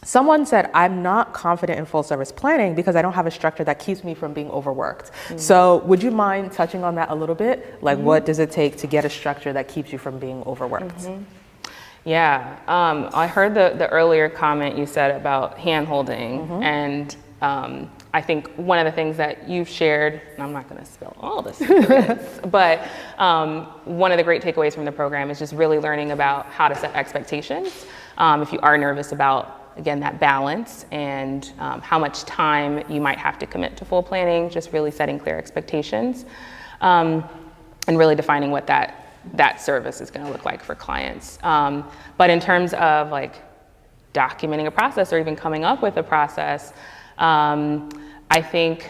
Someone said, I'm not confident in full service planning because I don't have a structure that keeps me from being overworked. So would you mind touching on that a little bit? Like, what does it take to get a structure that keeps you from being overworked? Yeah, I heard the earlier comment you said about hand-holding, and I think one of the things that you've shared, and I'm not going to spill all this, but one of the great takeaways from the program is just really learning about how to set expectations. If you are nervous about, again, that balance and how much time you might have to commit to full planning, just really setting clear expectations and really defining what that service is going to look like for clients. But in terms of like documenting a process or even coming up with a process, I think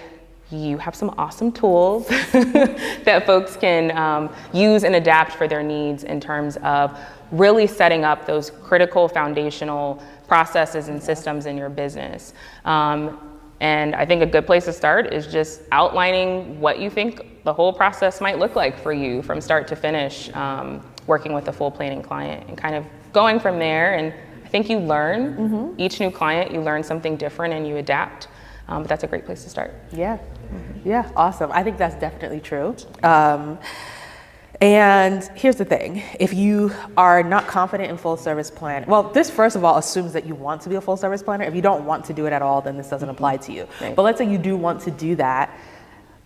you have some awesome tools that folks can use and adapt for their needs in terms of really setting up those critical foundational processes and systems in your business. And I think a good place to start is just outlining what you think the whole process might look like for you from start to finish, working with a full planning client and kind of going from there. And I think you learn, each new client, you learn something different and you adapt. But that's a great place to start. Yeah, yeah, awesome. I think that's definitely true. And here's the thing, if you are not confident in full service plan, well, this first of all assumes that you want to be a full service planner. If you don't want to do it at all, then this doesn't apply to you. Right. But let's say you do want to do that,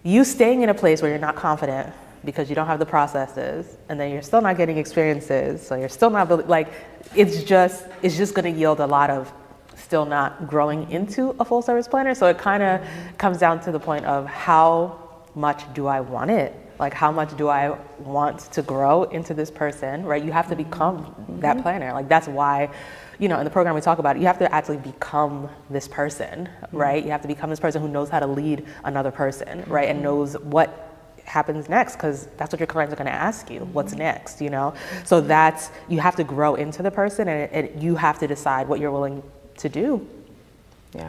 you staying in a place where you're not confident because you don't have the processes, and then you're still not getting experiences, so you're still not building, like, it's just gonna yield a lot of still not growing into a full service planner. So it kind of comes down to the point of how much do I want it? Like, how much do I want to grow into this person, right? You have to become that planner. Like, that's why, you know, in the program we talk about it, you have to actually become this person, right? You have to become this person who knows how to lead another person, right? And knows what happens next, because that's what your clients are going to ask you, what's next, you know? So that's, you have to grow into the person, and you have to decide what you're willing to do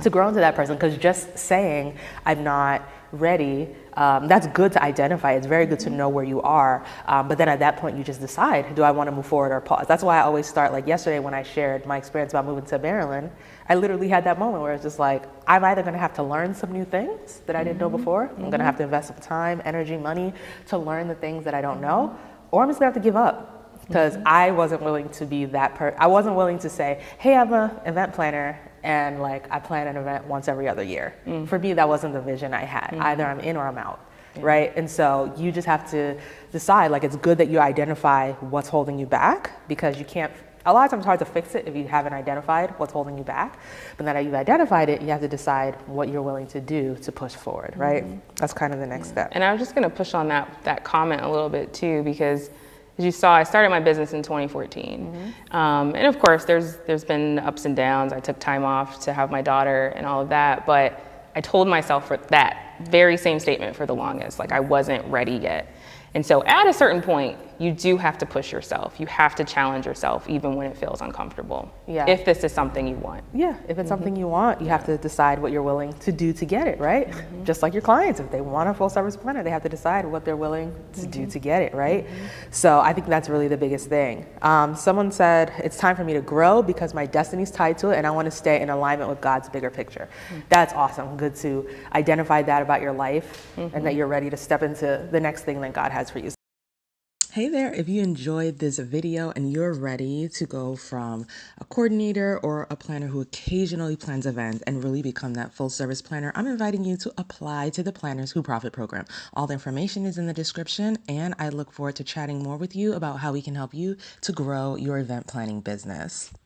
to grow into that person. Because just saying, I'm not ready, that's good to identify. It's very good to know where you are. But then at that point, you just decide, do I want to move forward or pause? That's why I always start, like yesterday when I shared my experience about moving to Maryland, I literally had that moment where it's just like, I'm either going to have to learn some new things that I didn't know before. I'm going to have to invest some time, energy, money to learn the things that I don't know, or I'm just going to have to give up. Because I wasn't willing to be that I wasn't willing to say, hey, I'm an event planner and like I plan an event once every other year. For me, that wasn't the vision I had. Either I'm in or I'm out, right? And so you just have to decide, like, it's good that you identify what's holding you back, because you can't, a lot of times it's hard to fix it if you haven't identified what's holding you back. But now that you've identified it, you have to decide what you're willing to do to push forward, right? That's kind of the next step. And I was just going to push on that comment a little bit too, because as you saw, I started my business in 2014. And of course, there's been ups and downs. I took time off to have my daughter and all of that, but I told myself for that very same statement for the longest, like I wasn't ready yet. And so at a certain point, you do have to push yourself. You have to challenge yourself, even when it feels uncomfortable. Yeah. If this is something you want. Yeah, if it's something you want, you have to decide what you're willing to do to get it, right? Just like your clients, if they want a full service planner, they have to decide what they're willing to do to get it, right? So I think that's really the biggest thing. Someone said, it's time for me to grow because my destiny's tied to it and I want to stay in alignment with God's bigger picture. That's awesome. Good to identify that about your life and that you're ready to step into the next thing that God has for you. Hey there, if you enjoyed this video and you're ready to go from a coordinator or a planner who occasionally plans events and really become that full service planner, I'm inviting you to apply to the Planners Who Profit program. All the information is in the description, and I look forward to chatting more with you about how we can help you to grow your event planning business.